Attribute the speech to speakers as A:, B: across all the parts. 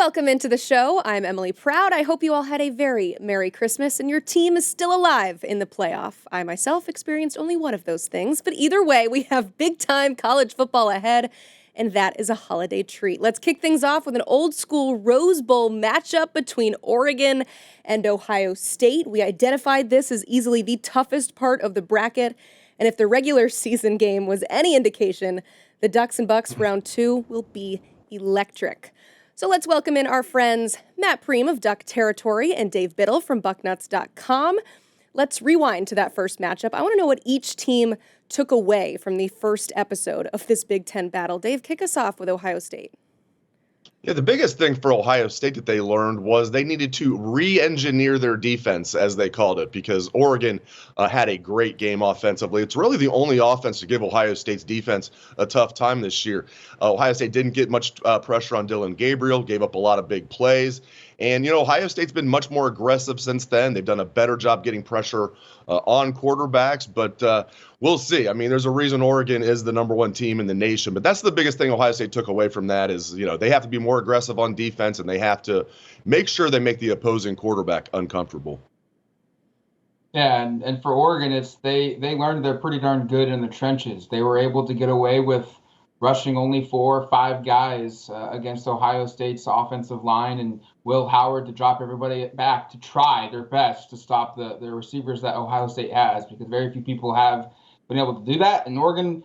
A: Welcome into the show. I'm Emily Proud. I hope you all had a very Merry Christmas and your team is still alive in the playoff. I myself experienced only one of those things, but either way, we have big-time college football ahead, and that is a holiday treat. Let's kick things off with an old-school Rose Bowl matchup between Oregon and Ohio State. We identified this as easily the toughest part of the bracket, and if the regular season game was any indication, the Ducks and Bucks round 2 will be electric. So let's welcome in our friends Matt Preem of Duck Territory and Dave Biddle from Bucknuts.com. Let's rewind to that first matchup. I want to know what each team took away from the first episode of this Big Ten battle. Dave, kick us off with Ohio State.
B: Yeah, the biggest thing for Ohio State that they learned was they needed to re-engineer their defense, as they called it, because Oregon had a great game offensively. It's really the only offense to give Ohio State's defense a tough time this year. Ohio State didn't get much pressure on Dillon Gabriel, gave up a lot of big plays. And, Ohio State's been much more aggressive since then. They've done a better job getting pressure on quarterbacks, but we'll see. I mean, there's a reason Oregon is the number one team in the nation, but that's the biggest thing Ohio State took away from that is, they have to be more aggressive on defense and they have to make sure they make the opposing quarterback uncomfortable.
C: Yeah, and for Oregon, they learned they're pretty darn good in the trenches. They were able to get away with rushing only 4 or 5 guys against Ohio State's offensive line, and Will Howard to drop everybody back to try their best to stop the receivers that Ohio State has, because very few people have been able to do that. And Oregon,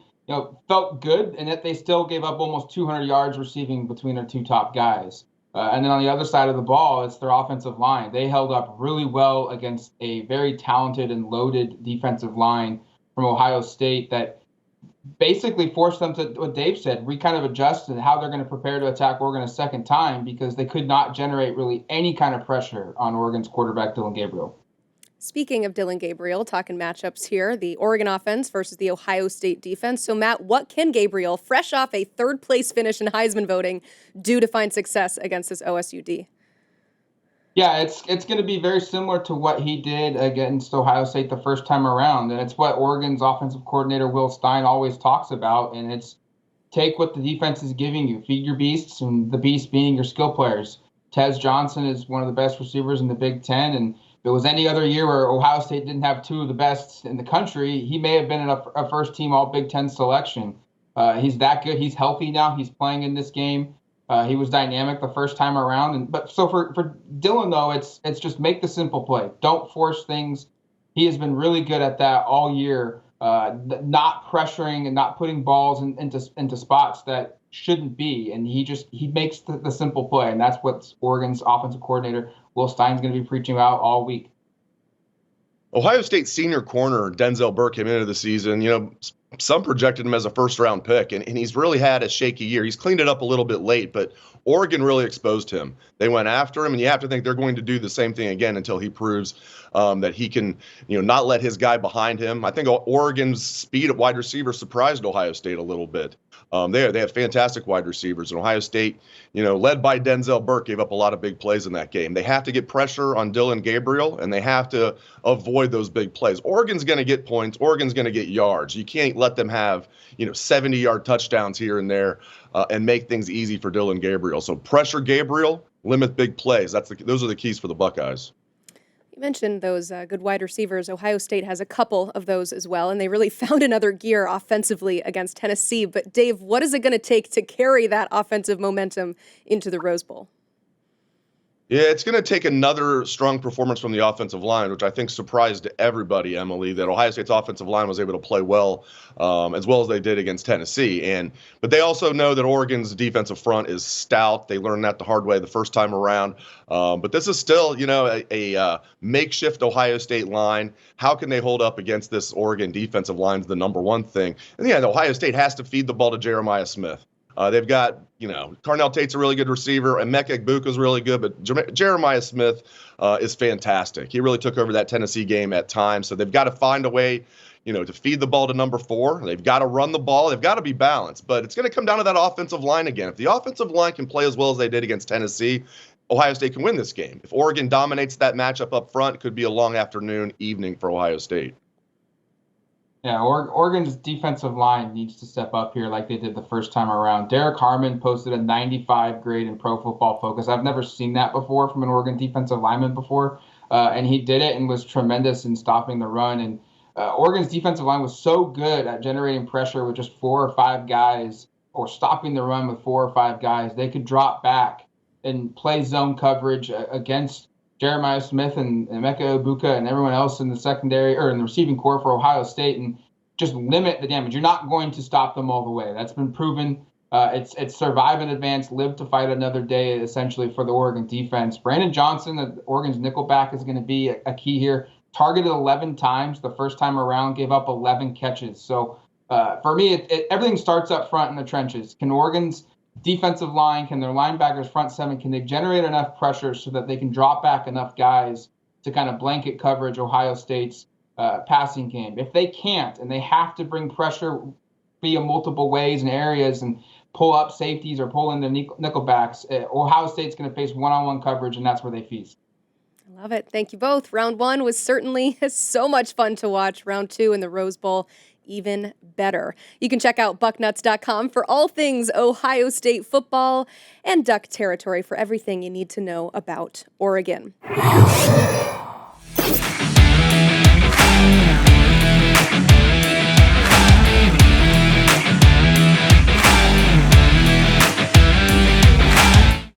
C: felt good, and yet they still gave up almost 200 yards receiving between their 2 top guys. And then on the other side of the ball, it's their offensive line. They held up really well against a very talented and loaded defensive line from Ohio State that basically forced them to, what Dave said, we kind of adjusted how they're going to prepare to attack Oregon a second time because they could not generate really any kind of pressure on Oregon's quarterback, Dillon Gabriel.
A: Speaking of Dillon Gabriel, talking matchups here, the Oregon offense versus the Ohio State defense. So, Matt, what can Gabriel, fresh off a third-place finish in Heisman voting, do to find success against this OSUD?
C: Yeah, it's going to be very similar to what he did against Ohio State the first time around, and it's what Oregon's offensive coordinator Will Stein always talks about, and it's take what the defense is giving you, feed your beasts, and the beast being your skill players. Tez Johnson is one of the best receivers in the Big Ten, and if it was any other year where Ohio State didn't have 2 of the best in the country, he may have been in a first-team All-Big Ten selection. He's that good. He's healthy now. He's playing in this game. He was dynamic the first time around, but so for Dillon though, it's just make the simple play. Don't force things. He has been really good at that all year, not pressuring and not putting balls into spots that shouldn't be, and he makes the simple play, and that's what Oregon's offensive coordinator Will Stein's going to be preaching about all week.
B: Ohio State senior corner Denzel Burke came into the season, some projected him as a first-round pick, and he's really had a shaky year. He's cleaned it up a little bit late, but Oregon really exposed him. They went after him, and you have to think they're going to do the same thing again until he proves that he can, not let his guy behind him. I think Oregon's speed at wide receiver surprised Ohio State a little bit. They have fantastic wide receivers, and Ohio State, led by Denzel Burke, gave up a lot of big plays in that game. They have to get pressure on Dillon Gabriel, and they have to avoid those big plays. Oregon's going to get points. Oregon's going to get yards. You can't let them have, 70-yard touchdowns here and there and make things easy for Dillon Gabriel. So pressure Gabriel, limit big plays. Those are the keys for the Buckeyes.
A: You mentioned those good wide receivers. Ohio State has a couple of those as well, and they really found another gear offensively against Tennessee. But, Dave, what is it going to take to carry that offensive momentum into the Rose Bowl?
B: Yeah, it's going to take another strong performance from the offensive line, which I think surprised everybody, Emily, that Ohio State's offensive line was able to play well as they did against Tennessee. But they also know that Oregon's defensive front is stout. They learned that the hard way the first time around. But this is still, a makeshift Ohio State line. How can they hold up against this Oregon defensive line is the number one thing. And yeah, Ohio State has to feed the ball to Jeremiah Smith. They've got, Carnell Tate's a really good receiver, and Emeka Egbuka's really good, but Jeremiah Smith is fantastic. He really took over that Tennessee game at times, so they've got to find a way, to feed the ball to number 4. They've got to run the ball. They've got to be balanced, but it's going to come down to that offensive line again. If the offensive line can play as well as they did against Tennessee, Ohio State can win this game. If Oregon dominates that matchup up front, it could be a long afternoon, evening for Ohio State.
C: Yeah, Oregon's defensive line needs to step up here like they did the first time around. Derek Harmon posted a 95 grade in Pro Football Focus. I've never seen that before from an Oregon defensive lineman before, and he did it and was tremendous in stopping the run. And Oregon's defensive line was so good at generating pressure with just 4 or 5 guys, or stopping the run with 4 or 5 guys. They could drop back and play zone coverage against Jeremiah Smith and Emeka Egbuka and everyone else in the secondary or in the receiving core for Ohio State, and just limit the damage. You're not going to stop them all the way. That's been proven. It's survive and advance, live to fight another day, essentially, for the Oregon defense. Brandon Johnson, Oregon's nickelback, is going to be a key here. Targeted 11 times the first time around, gave up 11 catches. So for me, everything starts up front in the trenches. Can Oregon's defensive line, can their linebackers, front seven, can they generate enough pressure so that they can drop back enough guys to kind of blanket coverage Ohio State's passing game? If they can't, and they have to bring pressure via multiple ways and areas and pull up safeties or pull in the nickelbacks, Ohio State's going to face one-on-one coverage, and that's where they feast.
A: I love it. Thank you both. Round 1 was certainly so much fun to watch. Round 2 in the Rose Bowl, even better. You can check out bucknuts.com for all things Ohio State football and Duck territory for everything you need to know about Oregon.